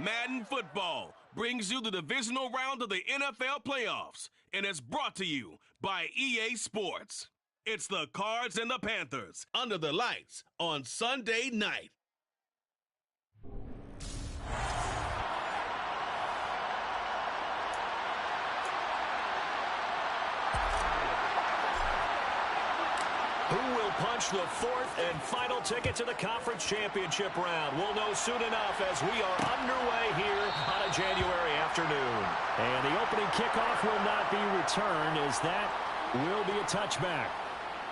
Madden Football brings you the divisional round of the NFL playoffs, and it's brought to you by EA Sports. It's the Cards and the Panthers under the lights on Sunday night. Who will punch the fourth and final ticket to the conference championship round? We'll know soon enough as we are underway here on a January afternoon. And the opening kickoff will not be returned, as that will be a touchback.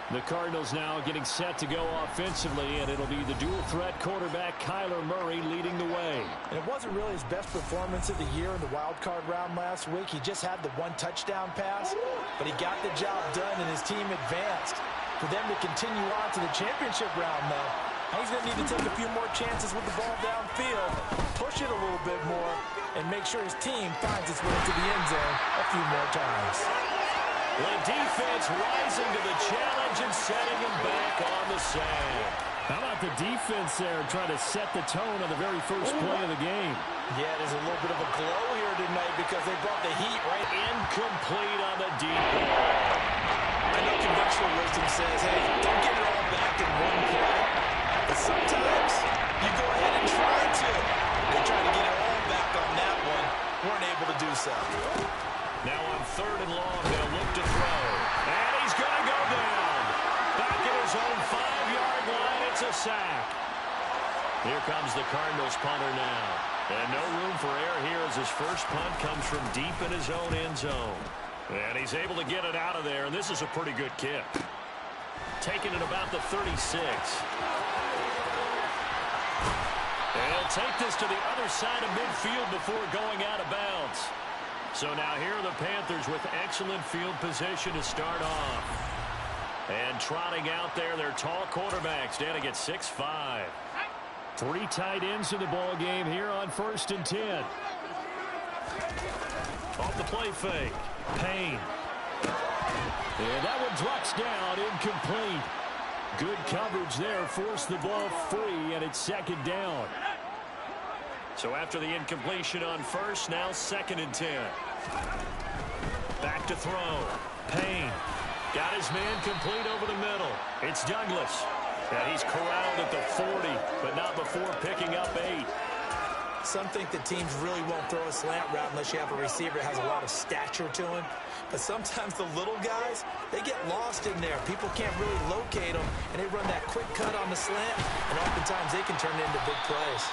The Cardinals now getting set to go offensively, and it'll be the dual-threat quarterback Kyler Murray leading the way. And it wasn't really his best performance of the year in the wild card round last week. He just had the one touchdown pass, but he got the job done and his team advanced. For them to continue on to the championship round, though, he's going to need to take a few more chances with the ball downfield, push it a little bit more, and make sure his team finds its way to the end zone a few more times. The defense rising to the challenge and setting him back on the sand. How about the defense there trying to set the tone on the very first play of the game? Yeah, there's a little bit of a glow here tonight because they brought the heat right. Incomplete on the deep ball. I know conventional wisdom says, hey, don't get it all back in one play. But sometimes you go ahead and try to. They try to get it all back on that one. Weren't able to do so. Now on 3rd and long, they'll look to throw. And he's going to go down. Back at his own 5-yard line, it's a sack. Here comes the Cardinals punter now. And no room for error here as his first punt comes from deep in his own end zone. And he's able to get it out of there, and this is a pretty good kick. Taking it about the 36. And he'll take this to the other side of midfield before going out of bounds. So now here are the Panthers with excellent field position to start off. And trotting out there, their tall quarterback standing at 6'5". 3 tight ends in the ball game here on 1st and 10. Off the play fake. Payne. And that one drops down, incomplete. Good coverage there, forced the ball free, and it's 2nd down. So after the incompletion on first, now 2nd and 10. Back to throw. Payne. Got his man complete over the middle. It's Douglas. And he's corralled at the 40, but not before picking up 8. Some think that teams really won't throw a slant route unless you have a receiver that has a lot of stature to him. But sometimes the little guys, they get lost in there. People can't really locate them, and they run that quick cut on the slant, and oftentimes they can turn it into big plays.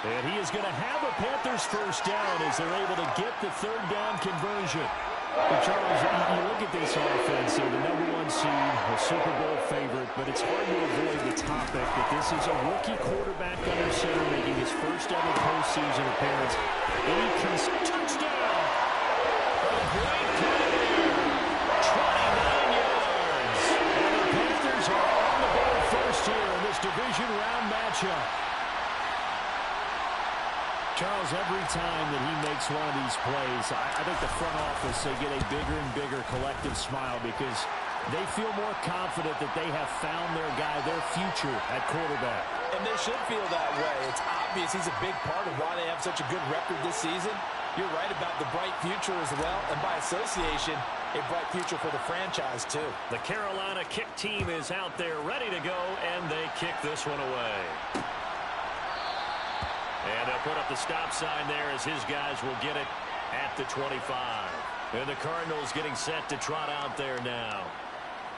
And he is going to have a Panthers first down as they're able to get the 3rd down conversion. But Charles, you look at this offense, they're the #1 seed, a Super Bowl favorite, but it's hard to avoid the topic that this is a rookie quarterback under center making his first ever postseason appearance. Touchdown! A great play there. 29 yards. And the Panthers are on the board first here in this division round matchup. Charles, every time that he makes one of these plays, I think the front office, they get a bigger and bigger collective smile because they feel more confident that they have found their guy, their future at quarterback. And they should feel that way. It's obvious he's a big part of why they have such a good record this season. You're right about the bright future as well, and by association, a bright future for the franchise too. The Carolina kick team is out there ready to go, and they kick this one away. And they'll put up the stop sign there as his guys will get it at the 25. And the Cardinals getting set to trot out there now.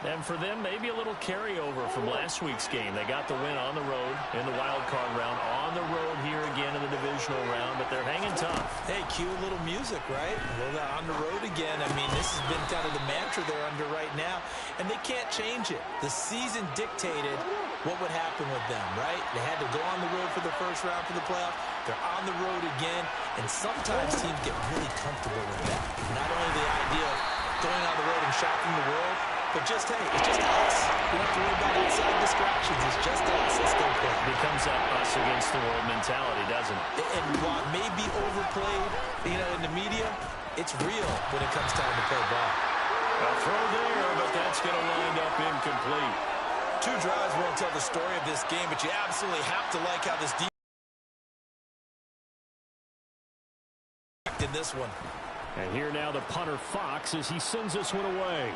And for them, maybe a little carryover from last week's game. They got the win on the road in the wild card round, on the road here again in the divisional round, but they're hanging tough. Hey, cue a little music, right? Well, they're on the road again. I mean, this has been kind of the mantra they're under right now, and they can't change it. The season dictated what would happen with them, right? They had to go on the road for the first round for the playoff. They're on the road again, and sometimes teams get really comfortable with that. Not only the idea of going on the road and shocking the world, but just, hey, it's just us. We don't have to worry about outside distractions. It's just us. Let's go play. It becomes that us against the world mentality, doesn't it? And while it may be overplayed, in the media, it's real when it comes time to play ball. A throw there, but that's going to wind up incomplete. 2 drives won't tell the story of this game, but you absolutely have to like how this defense this one. And here now the punter Fox as he sends this one away.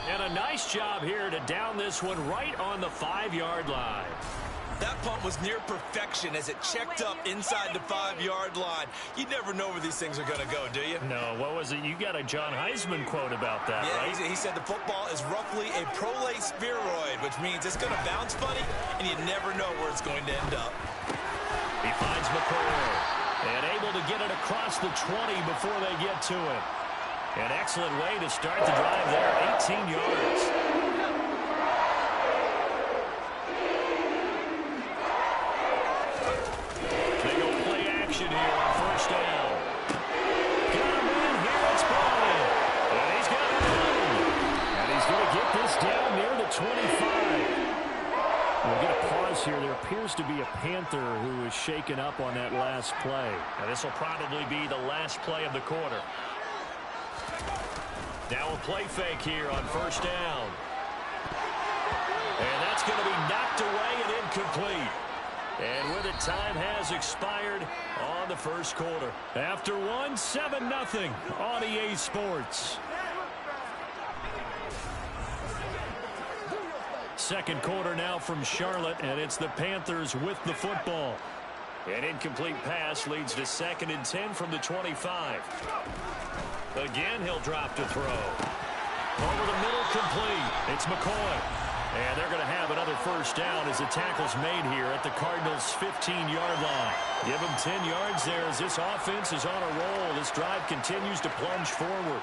And a nice job here to down this one right on the 5-yard line. That punt was near perfection as it checked up inside the 5-yard line. You never know where these things are going to go, do you? No, what was it? You got a John Heisman quote about that, yeah, right? He said the football is roughly a prolate spheroid, which means it's going to bounce funny, and you never know where it's going to end up. He finds McCoy and able to get it across the 20 before they get to it. An excellent way to start the drive there, 18 yards. They go play action here on first down. Got him in, here it's Bryant. And he's got it in. And he's going to get this down near the 25. We'll get a pause here. There appears to be a Panther who is shaken up on that last play. Now this will probably be the last play of the quarter. Now a play fake here on first down. And that's going to be knocked away and incomplete. And with it, time has expired on the first quarter. After one, 7-0 on EA Sports. Second quarter now from Charlotte, and it's the Panthers with the football. An incomplete pass leads to 2nd and 10 from the 25. Again, he'll drop to throw. Over the middle, complete. It's McCoy. And they're going to have another first down as the tackle's made here at the Cardinals' 15-yard line. Give them 10 yards there as this offense is on a roll. This drive continues to plunge forward.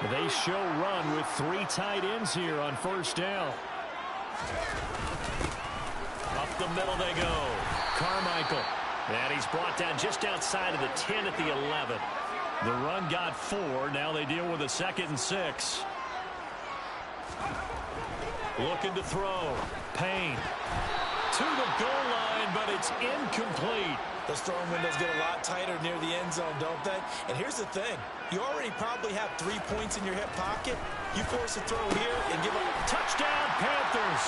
They show run with 3 tight ends here on first down. Up the middle they go. Carmichael. And he's brought down just outside of the 10 at the 11. The run got 4. Now they deal with a 2nd and 6. Looking to throw. Payne. To the goal line, but it's incomplete. Those throwing windows get a lot tighter near the end zone, don't they? And here's the thing. You already probably have 3 points in your hip pocket. You force a throw here and give up. Touchdown, Panthers.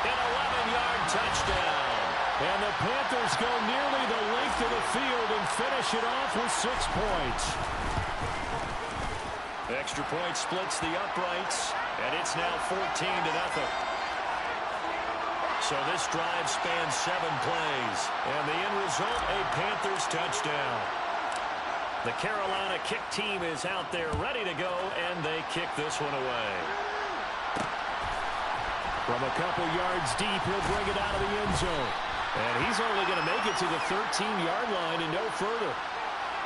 An 11-yard touchdown. And the Panthers go nearly the length of the field and finish it off with 6 points. Extra point splits the uprights, and it's now 14-0. So this drive spans 7 plays, and the end result, a Panthers touchdown. The Carolina kick team is out there ready to go, and they kick this one away. From a couple yards deep, he'll bring it out of the end zone. And he's only going to make it to the 13-yard line and no further.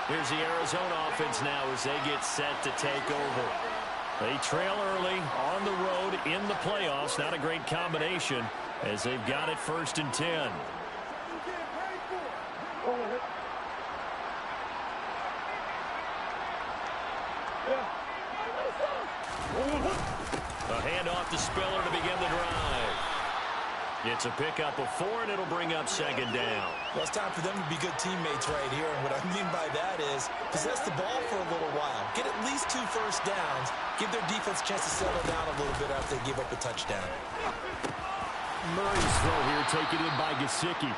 Here's the Arizona offense now as they get set to take over. They trail early on the road in the playoffs. Not a great combination as they've got it 1st and 10. A handoff to Spiller to begin the drive. It's a pickup of 4, and it'll bring up 2nd down. Well, it's time for them to be good teammates right here. And what I mean by that is possess the ball for a little while. Get at least 2 first downs. Give their defense a chance to settle down a little bit after they give up a touchdown. Murray's throw here taken in by Gesicki.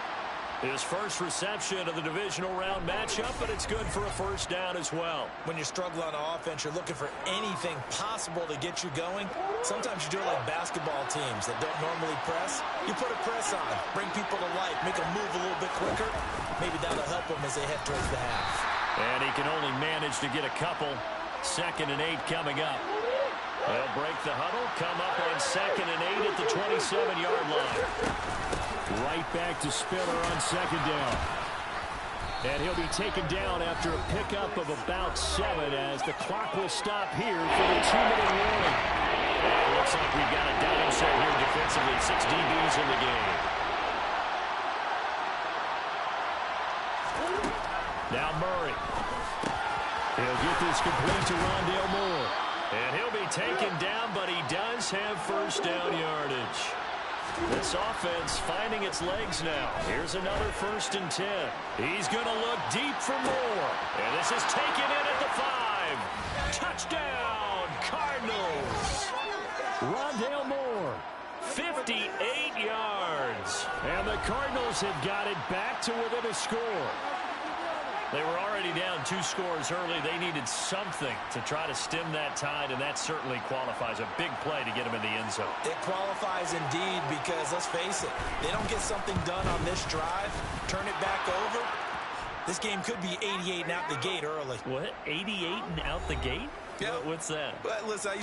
His first reception of the divisional round matchup, but it's good for a first down as well. When you're struggling on offense, you're looking for anything possible to get you going. Sometimes you do it like basketball teams that don't normally press. You put a press on, bring people to life, make them move a little bit quicker. Maybe that'll help them as they head towards the half. And he can only manage to get a couple. 2nd and 8 coming up. They'll break the huddle, come up on 2nd and 8 at the 27-yard line. Right back to Spiller on 2nd down. And he'll be taken down after a pickup of about 7 as the clock will stop here for the 2-minute warning. It looks like we've got a dime set here defensively. 6 DBs in the game. Now Murray. He'll get this complete to Rondale Moore. And he'll be taken down, but he does have first down yardage. This offense finding its legs now. Here's another 1st and 10. He's going to look deep for more. And this is taken in at the 5. Touchdown, Cardinals. Rondale Moore, 58 yards. And the Cardinals have got it back to within a score. They were already down 2 scores early. They needed something to try to stem that tide, and that certainly qualifies. A big play to get them in the end zone. It qualifies indeed because, let's face it, they don't get something done on this drive, turn it back over. This game could be 88 and out the gate early. What? 88 and out the gate? Yeah. What's that? But listen,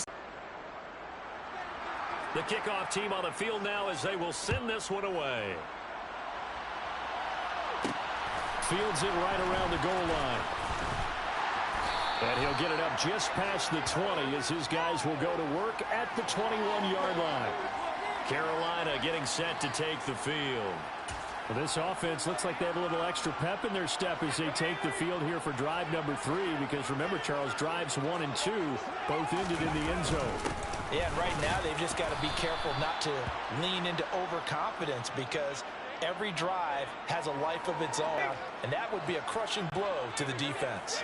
The kickoff team on the field now as they will send this one away. Fields it right around the goal line. And he'll get it up just past the 20 as his guys will go to work at the 21-yard line. Carolina getting set to take the field. Well, this offense looks like they have a little extra pep in their step as they take the field here for drive number 3, because remember, Charles, drives 1 and 2 both ended in the end zone. yeah, and right now they've just got to be careful not to lean into overconfidence, because every drive has a life of its own, and that would be a crushing blow to the defense.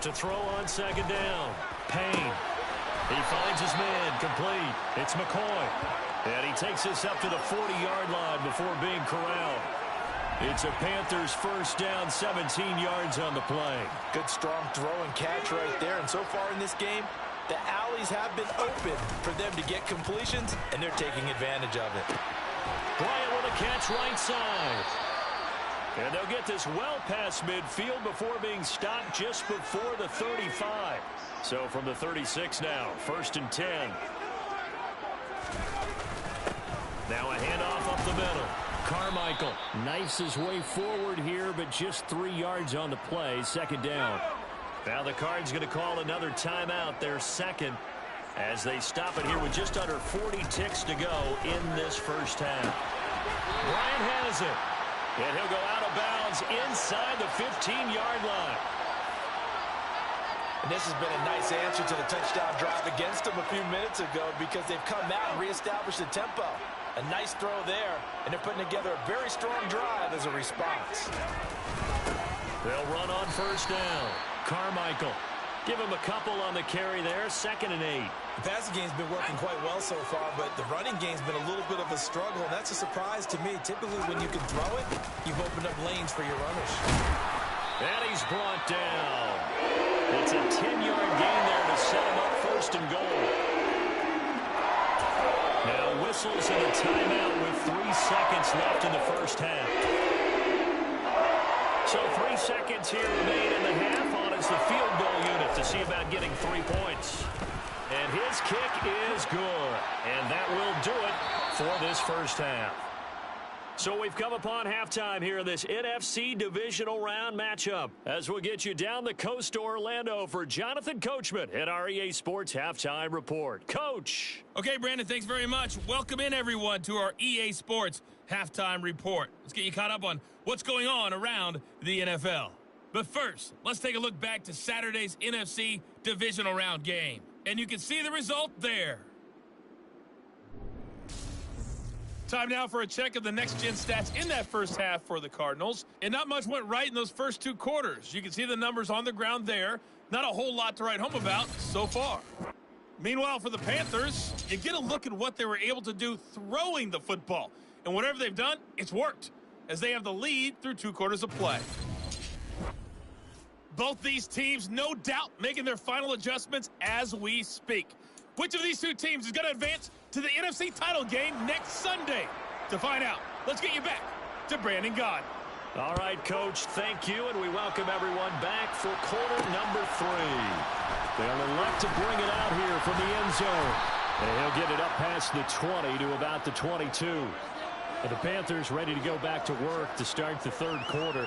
To throw on second down, Payne. He finds his man, complete. It's McCoy. And he takes this up to the 40-yard line before being corralled. It's a Panthers first down, 17 yards on the play. Good strong throw and catch right there, and so far in this game, the alleys have been open for them to get completions, and they're taking advantage of it. Bryant with a catch right side. And they'll get this well past midfield before being stopped just before the 35. So from the 36 now, 1st and 10. Now a handoff up the middle. Carmichael Knifes his way forward here, but just 3 yards on the play. Second down. Now the Cards going to call another timeout, their second, as they stop it here with just under 40 ticks to go in this first half. Bryant has it. And he'll go out of bounds inside the 15-yard line. And this has been a nice answer to the touchdown drive against them a few minutes ago, because they've come out and reestablished the tempo. A nice throw there, and they're putting together a very strong drive as a response. They'll run on first down. Carmichael. Give him a couple on the carry there. 2nd and 8. The passing game's been working quite well so far, but the running game's been a little bit of a struggle, and that's a surprise to me. Typically, when you can throw it, you've opened up lanes for your runners. And he's brought down. It's a 10-yard gain there to set him up 1st and goal. Now whistles and a timeout with 3 seconds left in the first half. So 3 seconds here remain in the half on as the field goal unit to see about getting 3 points. And his kick is good. And that will do it for this first half. So we've come upon halftime here in this NFC Divisional Round matchup, as we'll get you down the coast to Orlando for Jonathan Coachman at our EA Sports Halftime Report. Coach. Okay, Brandon, thanks very much. Welcome in, everyone, to our EA Sports Halftime Report. Let's get you caught up on what's going on around the NFL. But first, let's take a look back to Saturday's NFC Divisional Round game. And you can see the result there. Time now for a check of the next-gen stats in that first half for the Cardinals. And not much went right in those first 2 quarters. You can see the numbers on the ground there. Not a whole lot to write home about so far. Meanwhile, for the Panthers, you get a look at what they were able to do throwing the football. And whatever they've done, it's worked, as they have the lead through 2 quarters of play. Both these teams, no doubt, making their final adjustments as we speak. Which of these 2 teams is going to advance to the NFC title game next Sunday? To find out, let's get you back to Brandon Gaudin. All right, Coach, thank you, and we welcome everyone back for quarter number 3. They'll elect to bring it out here from the end zone. And he'll get it up past the 20 to about the 22. And the Panthers ready to go back to work to start the 3rd quarter.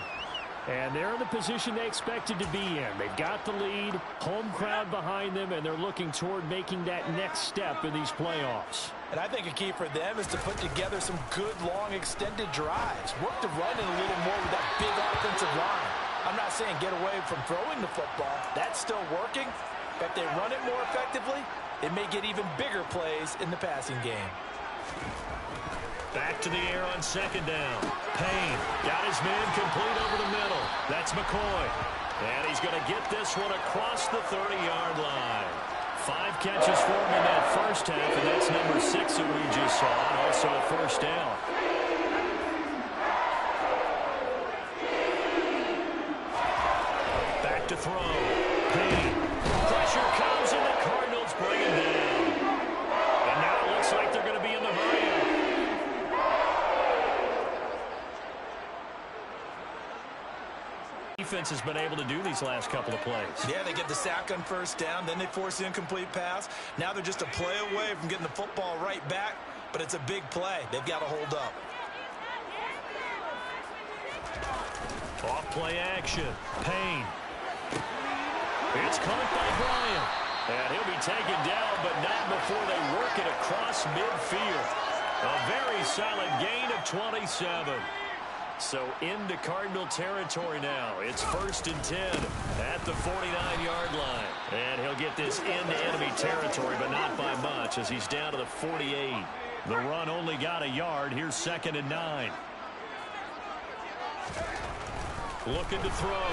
And they're in the position they expected to be in. They've got the lead, home crowd behind them, and they're looking toward making that next step in these playoffs. And I think a key for them is to put together some good, long, extended drives. Work the run in a little more with that big offensive line. I'm not saying get away from throwing the football. That's still working. But if they run it more effectively, it may get even bigger plays in the passing game. Back to the air on 2nd down. Payne got his man complete over the middle. That's McCoy. And he's going to get this one across the 30-yard line. 5 catches for him in that first half, and that's number 6 that we just saw, and also a first down. Back to throw. Payne. Pressure comes, and the Cardinals bring him down. And now it looks like they're going to be in the hurry-up. Defense has been able to do these last couple of plays. Yeah, they get the sack on first down, then they force the incomplete pass. Now they're just a play away from getting the football right back, but it's a big play. They've got to hold up. Off play action. Payne. It's caught by Bryant. And he'll be taken down, but not before they work it across midfield. A very solid gain of 27. So into Cardinal territory now. It's 1st and 10 at the 49-yard line. And he'll get this into enemy territory, but not by much as he's down to the 48. The run only got a yard. Here's 2nd and 9. Looking to throw.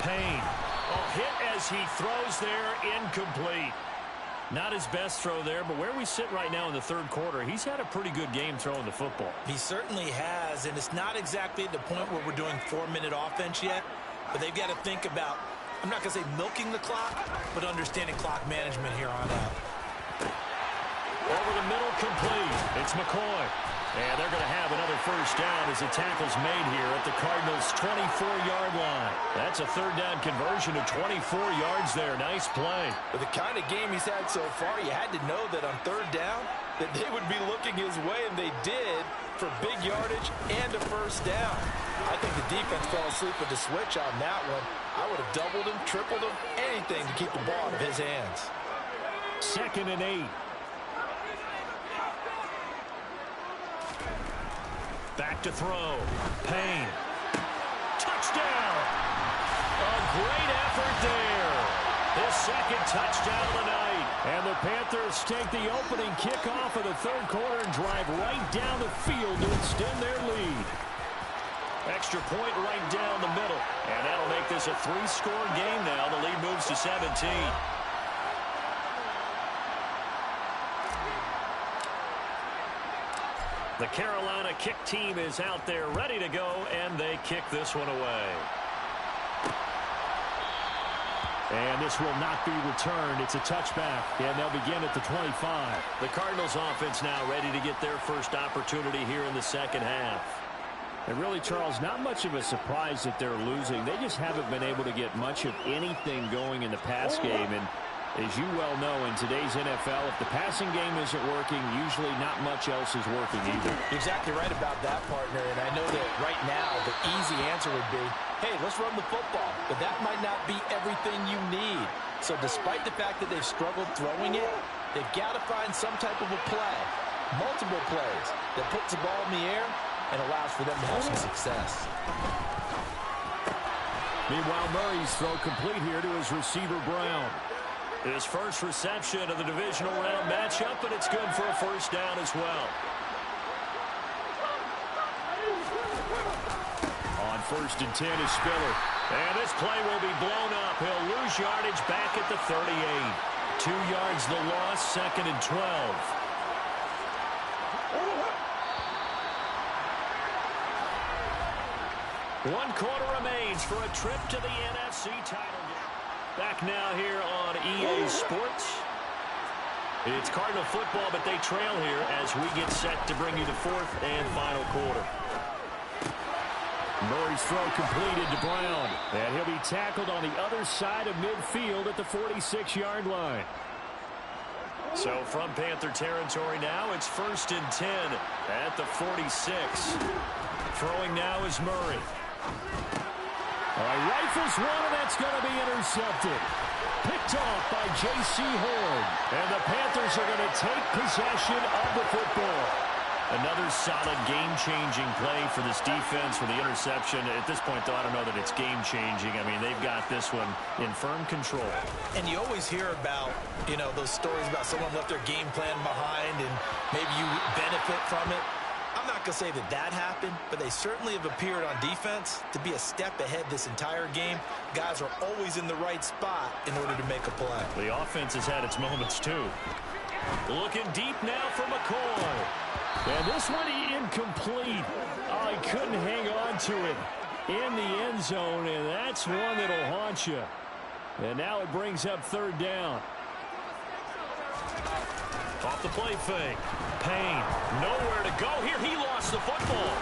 Payne. A hit as he throws there, incomplete. Not his best throw there, but where we sit right now in the third quarter, he's had a pretty good game throwing the football. He certainly has, and it's not exactly at the point where we're doing 4-minute offense yet, but they've got to think about, I'm not going to say milking the clock, but understanding clock management here on out. Over the middle, complete. It's McCoy. And they're going to have another first down as the tackle's made here at the Cardinals' 24-yard line. That's a third down conversion of 24 yards there. Nice play. With the kind of game he's had so far, you had to know that on third down that they would be looking his way, and they did for big yardage and a first down. I think the defense fell asleep with the switch on that one. I would have doubled him, tripled him, anything to keep the ball out of his hands. 2nd and 8. Back to throw. Payne. Touchdown! A great effort there. His 2nd touchdown of the night. And the Panthers take the opening kickoff of the third quarter and drive right down the field to extend their lead. Extra point right down the middle. And that'll make this a 3-score game now. The lead moves to 17. The Carolina kick team is out there ready to go, and they kick this one away. And this will not be returned. It's a touchback, and they'll begin at the 25. The Cardinals offense now ready to get their first opportunity here in the second half. And really, Charles, not much of a surprise that they're losing. They just haven't been able to get much of anything going in the pass game, and as you well know, in today's NFL, if the passing game isn't working, usually not much else is working either. You're exactly right about that, partner, and I know that right now the easy answer would be, hey, let's run the football, but that might not be everything you need. So despite the fact that they've struggled throwing it, they've got to find some type of a play, multiple plays, that puts the ball in the air and allows for them to have some success. Meanwhile, Murray's throw complete here to his receiver, Brown. His first reception of the divisional round matchup, but it's good for a first down as well. On 1st and 10 is Spiller. And this play will be blown up. He'll lose yardage back at the 38. 2 yards the loss, 2nd and 12. One quarter remains for a trip to the NFC title game. Back now here on EA Sports. It's Cardinal football, but they trail here as we get set to bring you the 4th and final quarter. Murray's throw completed to Brown. And he'll be tackled on the other side of midfield at the 46-yard line. So from Panther territory now, it's 1st and 10 at the 46. Throwing now is Murray. All right, rifles one, and that's going to be intercepted. Picked off by J.C. Horn. And the Panthers are going to take possession of the football. Another solid game-changing play for this defense for the interception. At this point, though, I don't know that it's game-changing. I mean, they've got this one in firm control. And you always hear about, those stories about someone left their game plan behind and maybe you benefit from it. I'm not going to say that happened, but they certainly have appeared on defense to be a step ahead this entire game. Guys are always in the right spot in order to make a play. The offense has had its moments, too. Looking deep now for McCoy. And this one incomplete. Oh, he couldn't hang on to it in the end zone, and that's one that'll haunt you. And now it brings up third down. Off the play fake. Payne, nowhere to go here. He lost the football.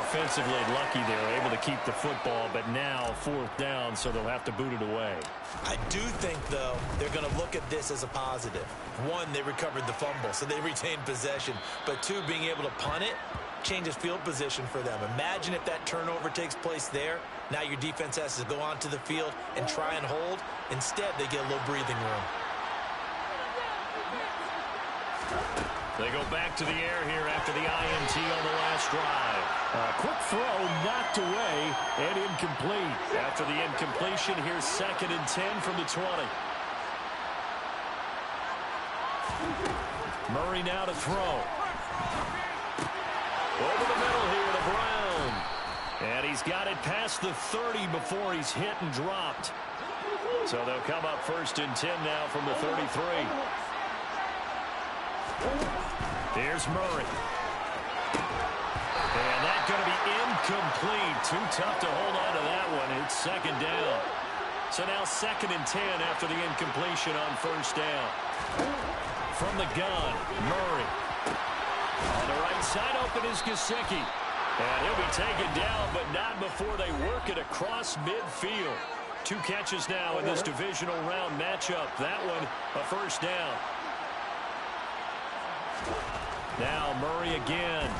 Offensively lucky they were able to keep the football, but now fourth down, so they'll have to boot it away. I do think, though, they're going to look at this as a positive. One, they recovered the fumble, so they retained possession. But two, being able to punt it changes field position for them. Imagine if that turnover takes place there. Now your defense has to go onto the field and try and hold. Instead, they get a little breathing room. They go back to the air here after the INT on the last drive. A quick throw knocked away and incomplete. After the incompletion, here's 2nd and 10 from the 20. Murray now to throw. Over the middle here to Brown. And he's got it past the 30 before he's hit and dropped. So they'll come up 1st and 10 now from the 33. Here's Murray. And that's going to be incomplete. Too tough to hold on to that one. It's 2nd down. So now 2nd and 10 after the incompletion on 1st down. From the gun, Murray. On the right side, open is Gesicki. And he'll be taken down, but not before they work it across midfield. 2 catches now in this divisional round matchup. That one, a 1st down. Now Murray again.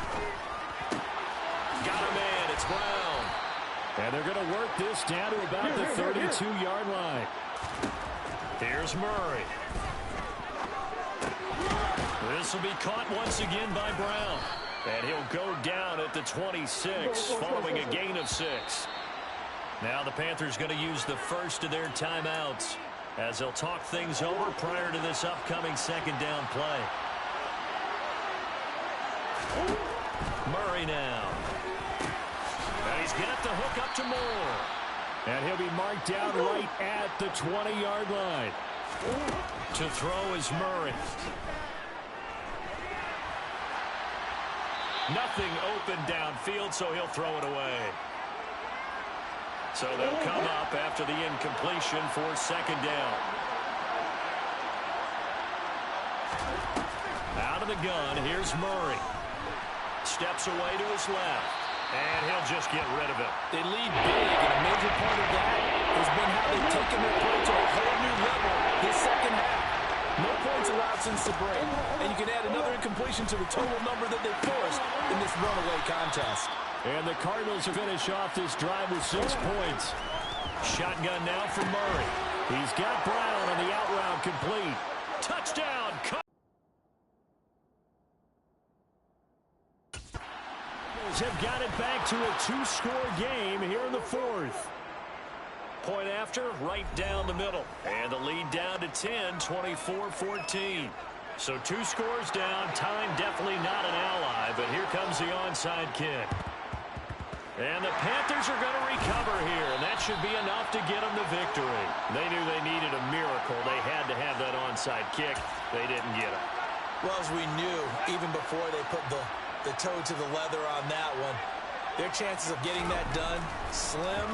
Got a man. It's Brown. And they're going to work this down to about the 32-yard line. Here's Murray. This will be caught once again by Brown. And he'll go down at the 26 following a gain of 6. Now the Panthers going to use the first of their timeouts as they'll talk things over prior to this upcoming 2nd down play. Murray now. And he's got the hook up to Moore. And he'll be marked down right at the 20-yard line. To throw is Murray. Nothing open downfield, so he'll throw it away. So they'll come up after the incompletion for 2nd down. Out of the gun, here's Murray. Steps away to his left. And he'll just get rid of it. They lead big, and a major part of that has been how they've taken their play to a whole new level this 2nd half. No points allowed since the break, and you can add another incompletion to the total number that they forced in this runaway contest. And the Cardinals will finish off this drive with 6 points. Shotgun now for Murray. He's got Brown on the out route complete. Touchdown! Have got it back to a 2-score game here in the 4th. Point after, right down the middle. And the lead down to 10, 24-14. So 2 scores down. Time definitely not an ally, but here comes the onside kick. And the Panthers are going to recover here, and that should be enough to get them the victory. They knew they needed a miracle. They had to have that onside kick. They didn't get it. Well, as we knew, even before they put the toe to the leather on that one, their chances of getting that done, slim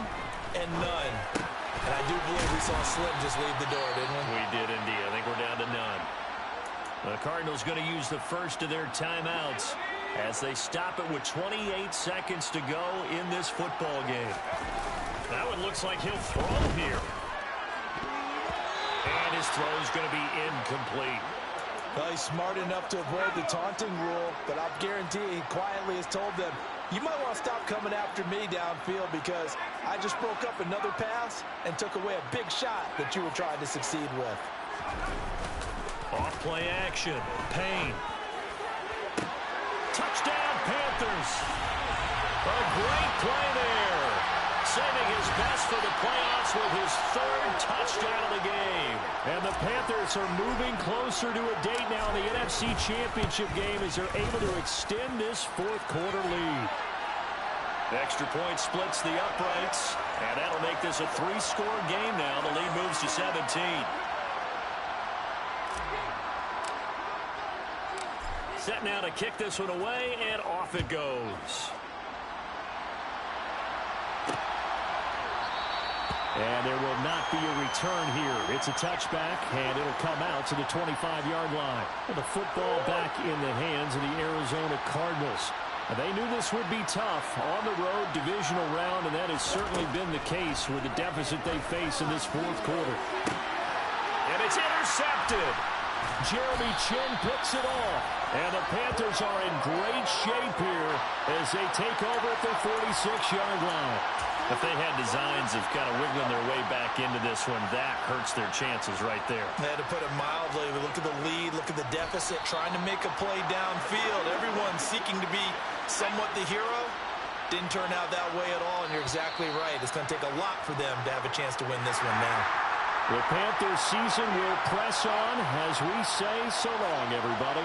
and none. And I do believe we saw Slim just leave the door, didn't we? We did indeed. I think we're down to none. The Cardinals going to use the first of their timeouts as they stop it with 28 seconds to go in this football game. That one looks like he'll throw here. And his throw is going to be incomplete. Well, he's smart enough to avoid the taunting rule, but I'll guarantee he quietly has told them, you might want to stop coming after me downfield because I just broke up another pass and took away a big shot that you were trying to succeed with. Off play action. Payne. Touchdown, Panthers. A great play there. saving his best for the playoffs with his third touchdown of the game. And the Panthers are moving closer to a date now in the NFC Championship game as they're able to extend this fourth-quarter lead. The extra point splits the uprights, and that'll make this a three-score game now. The lead moves to 17. Set now to kick this one away, and off it goes. And there will not be a return here. It's a touchback, and it'll come out to the 25-yard line. And the football back in the hands of the Arizona Cardinals. And they knew this would be tough on the road, divisional round, and that has certainly been the case with the deficit they face in this fourth quarter. And it's intercepted. Jeremy Chin picks it off. And the Panthers are in great shape here as they take over at their 46-yard line. If they had designs of kind of wiggling their way back into this one, that hurts their chances right there. They had to put it mildly. Look at the lead, look at the deficit, trying to make a play downfield. Everyone seeking to be somewhat the hero. Didn't turn out that way at all, and you're exactly right. It's going to take a lot for them to have a chance to win this one now. The Panthers season will press on as we say so long, everybody.